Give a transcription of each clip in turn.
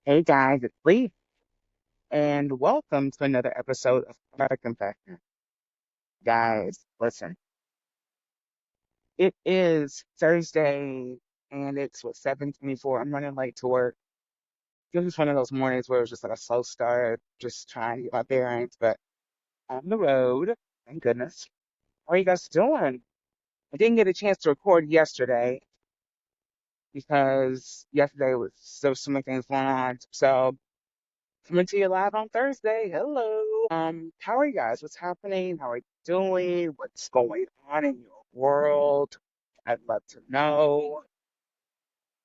Hey guys, it's Leesh, and welcome to another episode of Product Confession. Guys, listen, it is Thursday, and it's 7:24. I'm running late to work. It was just one of those mornings where it was just like a slow start, just trying to get my bearings, but on the road, thank goodness. How are you guys doing? I didn't get a chance to record yesterday because yesterday there was so many things going on. So coming to you live on Thursday. Hello. How are you guys? What's happening? How are you doing? What's going on in your world? I'd love to know.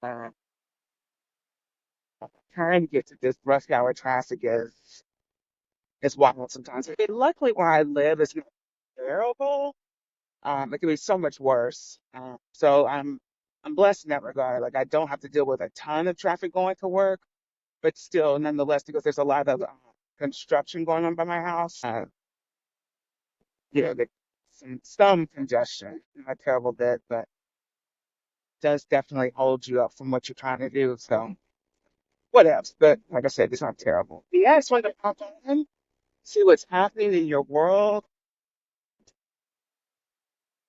Uh, trying to get to this rush hour traffic is wild sometimes. Luckily, where I live is not terrible. It could be so much worse. So I'm blessed in that regard. Like I don't have to deal with a ton of traffic going to work, but still, nonetheless, because there's a lot of construction going on by my house. The, some congestion, not a terrible bit, but does definitely hold you up from what you're trying to do. So what else? But like I said, it's not terrible. Yeah, I just wanted to pop on, see what's happening in your world,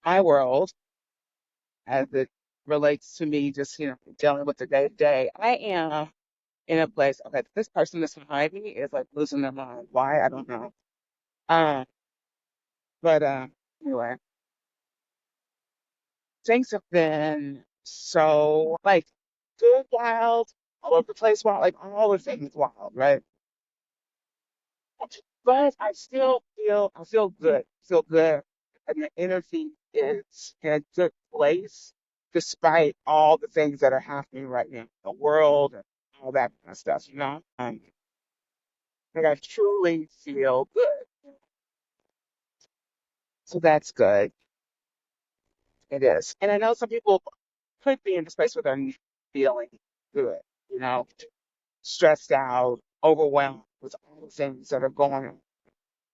my world, as it relates to me, just dealing with the day to day. I am in a place. Okay, this person that's behind me is like losing their mind. Why? I don't know. Um, but anyway, things have been so like good, wild, all over the place, wild, like all the things wild, right? But I feel good. Feel good. And the energy is in a good place despite all the things that are happening right now in the world and all that kind of stuff. Like I truly feel good. So that's good. It is. And I know some people could be in a space where they're not feeling good, you know, stressed out, overwhelmed with all the things that are going on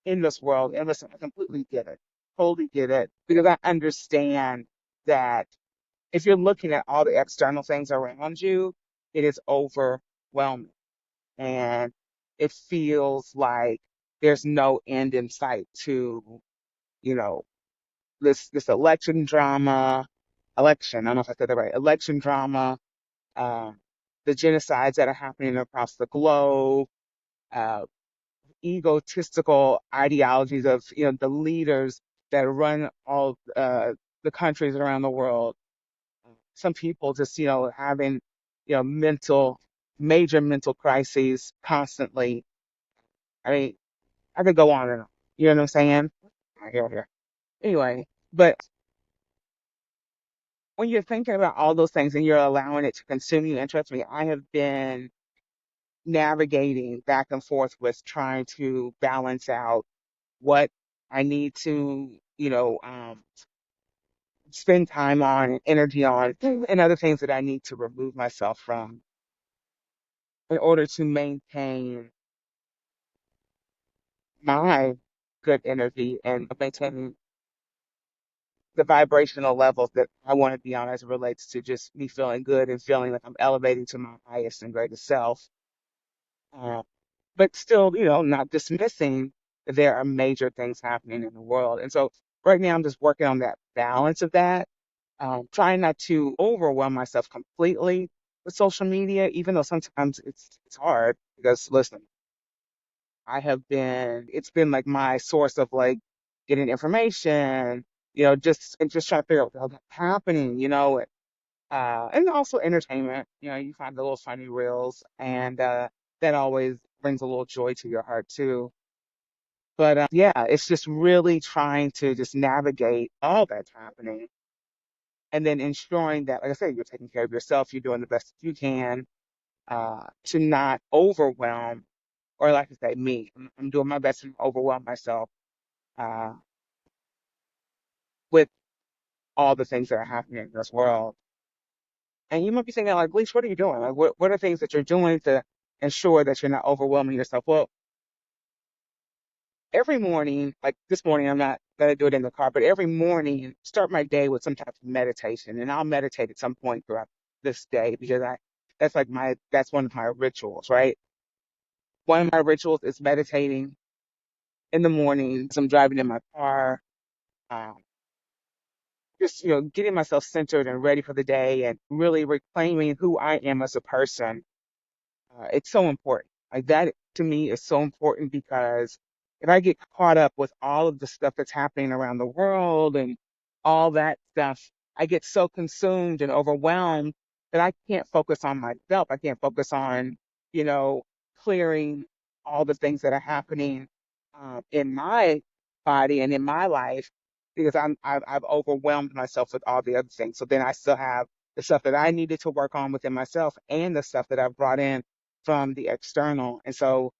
in this world. And listen, I completely get it, totally get it, because I understand that if you're looking at all the external things around you, it is overwhelming. And it feels like there's no end in sight to, you know, this election drama, I don't know if I said that right, election drama, uh, the genocides that are happening across the globe, uh, egotistical ideologies of the leaders that run all the countries around the world. Some people just having mental major mental crises constantly. I mean, I could go on and on. You know what I'm saying? Here. Anyway, but when you're thinking about all those things and you're allowing it to consume you, and trust me, I have been navigating back and forth with trying to balance out what I need to, spend time on and energy on, and other things that I need to remove myself from in order to maintain my good energy and maintain the vibrational levels that I want to be on as it relates to just me feeling good and feeling like I'm elevating to my highest and greatest self. Uh, but still, not dismissing that there are major things happening in the world. And so right now I'm just working on that balance of that, trying not to overwhelm myself completely with social media, even though sometimes it's hard because listen, it's been like my source of like getting information, just trying to figure out what's happening, and also entertainment. You find the little funny reels, and that always brings a little joy to your heart too. But yeah, it's just really trying to just navigate all that's happening, and then ensuring that, like I said, you're taking care of yourself, you're doing the best that you can, to not overwhelm, or like I say, me. I'm doing my best to overwhelm myself uh, with all the things that are happening in this world. And you might be thinking, like, Leesh, what are you doing? Like, what are things that you're doing to ensure that you're not overwhelming yourself? Well, every morning, like this morning, I'm not going to do it in the car, but every morning, start my day with some type of meditation. And I'll meditate at some point throughout this day because that's one of my rituals, right? One of my rituals is meditating in the morning as I'm driving in my car, um, just, getting myself centered and ready for the day and really reclaiming who I am as a person. It's so important. Like that to me is so important because if I get caught up with all of the stuff that's happening around the world and all that stuff, I get so consumed and overwhelmed that I can't focus on myself. I can't focus on, you know, clearing all the things that are happening in my body and in my life because I've overwhelmed myself with all the other things. So then I still have the stuff that I needed to work on within myself and the stuff that I've brought in from the external. And so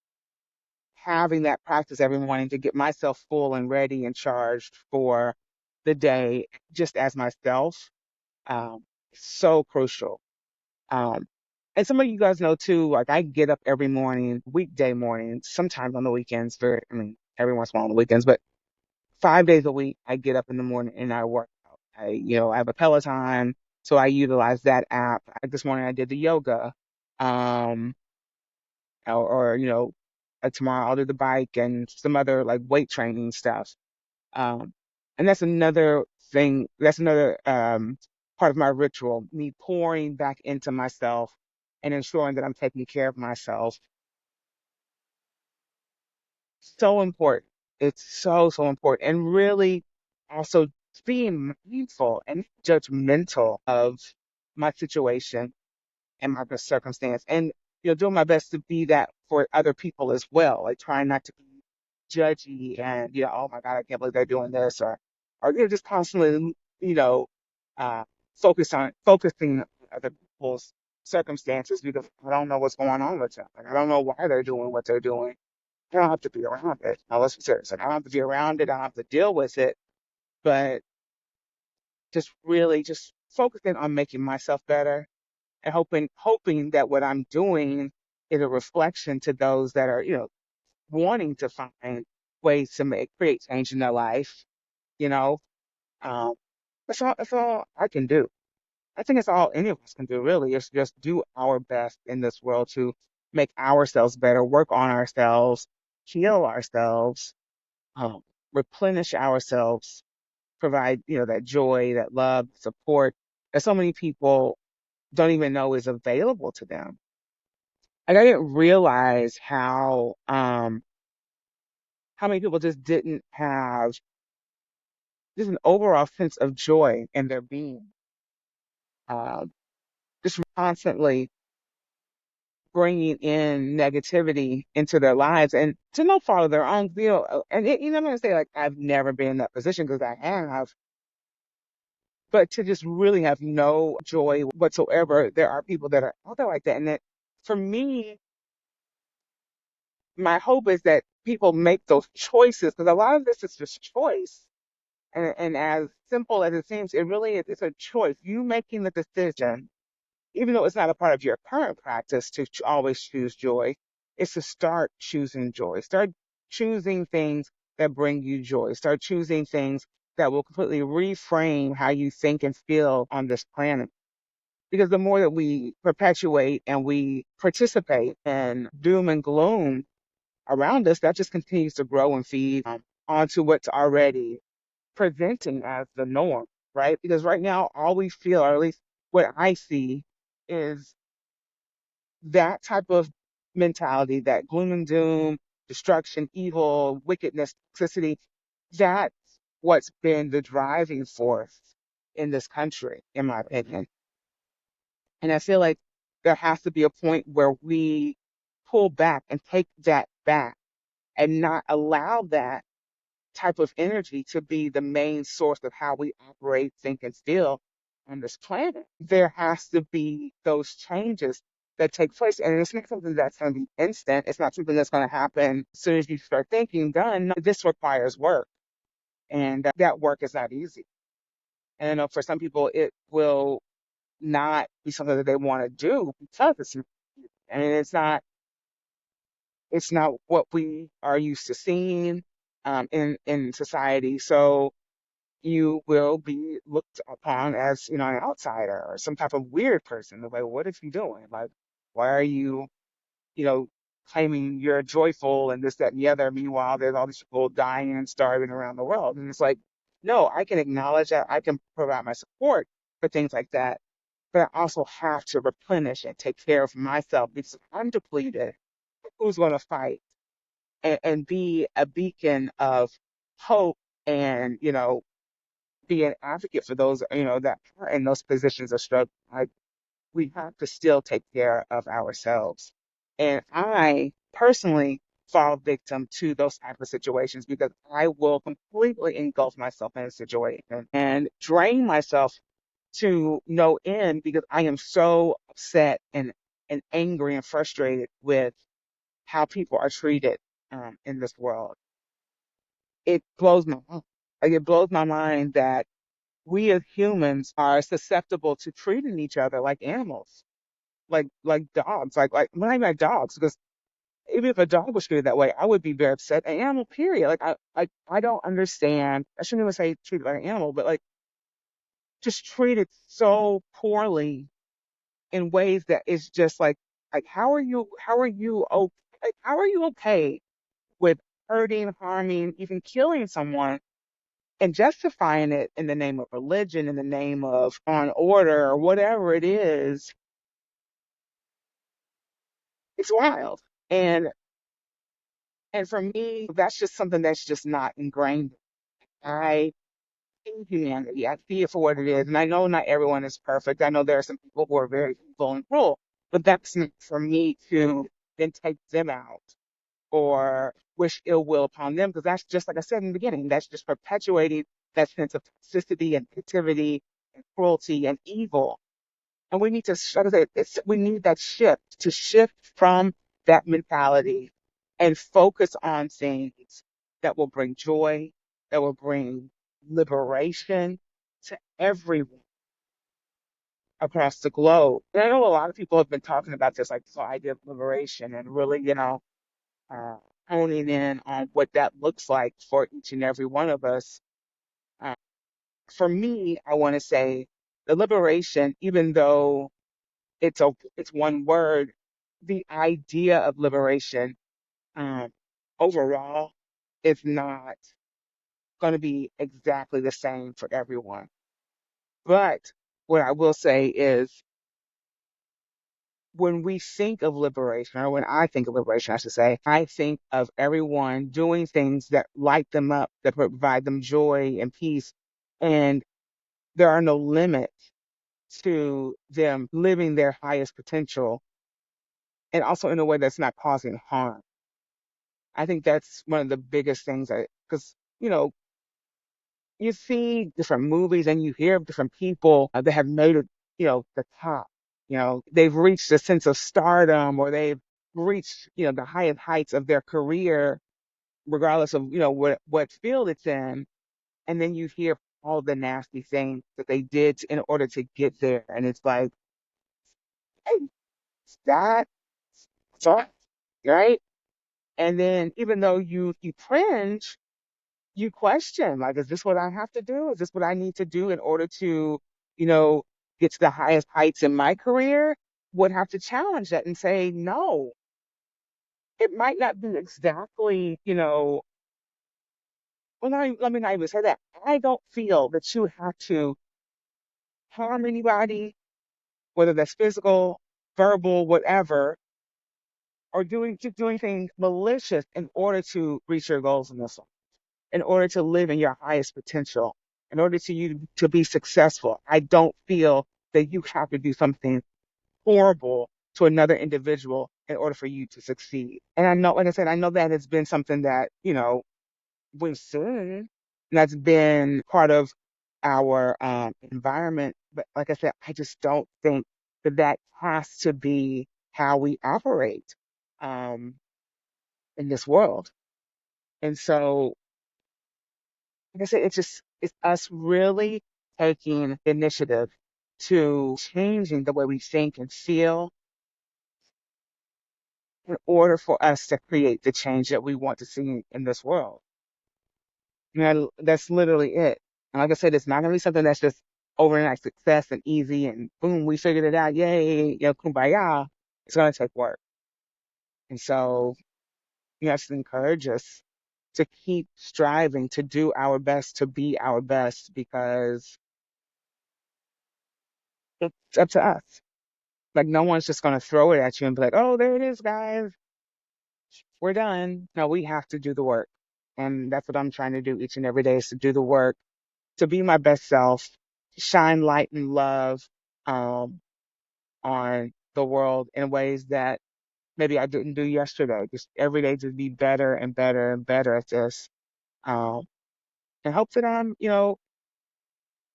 having that practice every morning to get myself full and ready and charged for the day, just as myself, so crucial. Um, and some of you guys know too, like I get up every morning, weekday mornings, sometimes on the weekends, every once in a while on the weekends, but 5 days a week, I get up in the morning and I work out. I have a Peloton, so I utilize that app. This morning I did the yoga. Um, or tomorrow I'll do the bike and some other like weight training stuff. Um, and that's another thing, that's another part of my ritual, me pouring back into myself and ensuring that I'm taking care of myself. So important. It's so, so important. And really also being mindful and judgmental of my situation and my circumstance. And, doing my best to be that for other people as well. Like trying not to be judgy and, oh my God, I can't believe they're doing this or just constantly, you know, uh, focusing on other people's circumstances because I don't know what's going on with them. Like, I don't know why they're doing what they're doing. I don't have to be around it. Now let's be serious. Like, I don't have to be around it. I don't have to deal with it. But just really just focusing on making myself better and hoping that what I'm doing is a reflection to those that are, wanting to find ways to create change in their life, you know. Um, that's all I can do. I think it's all any of us can do really is just do our best in this world to make ourselves better, work on ourselves, heal ourselves, um, replenish ourselves, provide, that joy, that love, support that so many people don't even know is available to them. Like I didn't realize how many people just didn't have just an overall sense of joy in their being. Just constantly bringing in negativity into their lives and to no fault of their own, I'm going to say like I've never been in that position because I have, but to just really have no joy whatsoever. There are people that are out there like that. And that for me, my hope is that people make those choices because a lot of this is just choice. And as simple as it seems, it really is, it's a choice. You making the decision, even though it's not a part of your current practice to always choose joy, is to start choosing joy. Start choosing things that bring you joy. Start choosing things that will completely reframe how you think and feel on this planet. Because the more that we perpetuate and we participate in doom and gloom around us, that just continues to grow and feed onto what's already presenting as the norm, right? Because right now, all we feel, or at least what I see, is that type of mentality, that gloom and doom, destruction, evil, wickedness, toxicity. That's what's been the driving force in this country, in my opinion. And I feel like there has to be a point where we pull back and take that back and not allow that type of energy to be the main source of how we operate, think, and feel on this planet. There has to be those changes that take place. And it's not something that's going to be instant. It's not something that's going to happen as soon as you start thinking, done. No, this requires work. And that work is not easy. And I know for some people, it will not be something that they want to do because it's not what we are used to seeing in society. So you will be looked upon as, an outsider or some type of weird person. They're like, what is he doing? Like, why are you, you know, claiming you're joyful and this, that, and the other? Meanwhile, there's all these people dying and starving around the world. And it's like, no, I can acknowledge that. I can provide my support for things like that. But I also have to replenish and take care of myself because if I'm depleted. Who's going to fight and be a beacon of hope and, be an advocate for those, that are in those positions of struggle. We have to still take care of ourselves. And I personally fall victim to those type of situations because I will completely engulf myself in a situation and drain myself to no end because I am so upset and angry and frustrated with how people are treated in this world. It blows my mind. Like it blows my mind that we as humans are susceptible to treating each other like animals, like dogs, like not even like dogs, because even if a dog was treated that way, I would be very upset. An animal, period. I don't understand. I shouldn't even say treated like an animal, but like just treated so poorly in ways that it's just like how are you okay with hurting, harming, even killing someone and justifying it in the name of religion, in the name of on order or whatever it is? It's wild. And and for me, that's just something that's just not ingrained. I see humanity. I see it for what it is. And I know not everyone is perfect. I know there are some people who are very evil and cruel, but that's not for me to then take them out or wish ill will upon them, because that's just like I said in the beginning, that's just perpetuating that sense of toxicity and negativity and cruelty and evil. And we need to, like I said, we need that shift to shift from that mentality and focus on things that will bring joy, that will bring liberation to everyone across the globe. And I know a lot of people have been talking about this, like this whole idea of liberation and really, uh, honing in on what that looks like for each and every one of us. Uh, for me, I want to say the liberation, even though it's one word, the idea of liberation um, overall is not going to be exactly the same for everyone. But what I will say is when we think of liberation, or when I think of liberation, I should say, I think of everyone doing things that light them up, that provide them joy and peace. And there are no limits to them living their highest potential and also in a way that's not causing harm. I think that's one of the biggest things that, because, you see different movies and you hear of different people that have made it, the top. They've reached a sense of stardom or they've reached, the highest heights of their career, regardless of, what field it's in. And then you hear all the nasty things that they did in order to get there. And it's like, hey, that sucks, right? And then even though you cringe, you question, like, is this what I have to do? Is this what I need to do in order to, you know, get to the highest heights in my career? Would have to challenge that and say, no, it might not be exactly, well, let me not even say that. I don't feel that you have to harm anybody, whether that's physical, verbal, whatever, or just doing things malicious in order to reach your goals in this life, in order to live in your highest potential, in order to you to be successful. I don't feel that you have to do something horrible to another individual in order for you to succeed. And I know, like I said, I know that has been something that, we've seen, and that's been part of our environment. But like I said, I just don't think that that has to be how we operate um, in this world. And so, like I said, it's us really taking the initiative to changing the way we think and feel in order for us to create the change that we want to see in this world. That's literally it. And like I said, it's not going to be something that's just overnight success and easy and boom, we figured it out. Yay, kumbaya. It's going to take work. And so you have to encourage us to keep striving to do our best, to be our best, because it's up to us. Like, no one's just going to throw it at you and be like, oh, there it is, guys. We're done. No, we have to do the work. And that's what I'm trying to do each and every day is to do the work, to be my best self, shine light and love um, on the world in ways that maybe I didn't do yesterday. Just every day to be better and better and better at this. Um, and hope that I'm,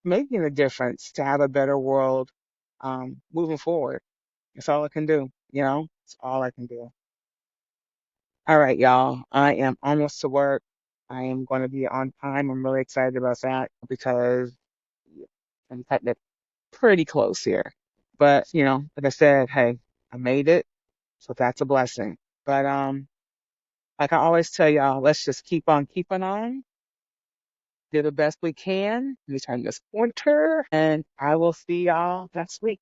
making a difference to have a better world moving forward. That's all I can do. It's all I can do. All right, y'all. I am almost to work. I am going to be on time. I'm really excited about that because I'm cutting it pretty close here. But, like I said, hey, I made it. So that's a blessing. But like I always tell y'all, let's just keep on keeping on. Do the best we can. Let me turn this pointer and I will see y'all next week.